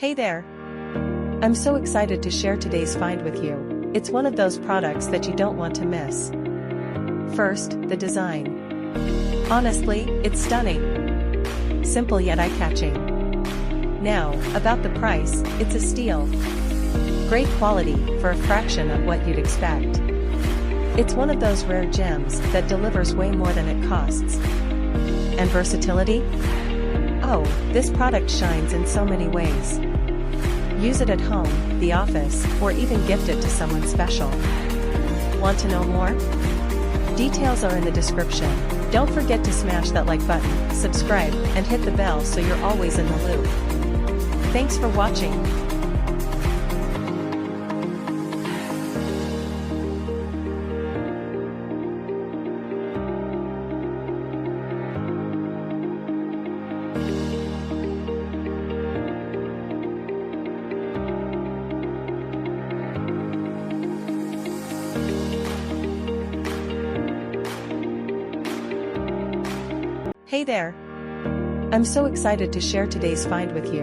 Hey there! I'm so excited to share today's find with you. It's one of those products that you don't want to miss. First, the design. Honestly, it's stunning. Simple yet eye-catching. Now, about the price, it's a steal. Great quality, for a fraction of what you'd expect. It's one of those rare gems that delivers way more than it costs. And versatility? Oh, this product shines in so many ways. Use it at home, the office, or even gift it to someone special. Want to know more? Details are in the description. Don't forget to smash that like button, subscribe, and hit the bell so you're always in the loop. Thanks for watching. Hey there! I'm so excited to share today's find with you.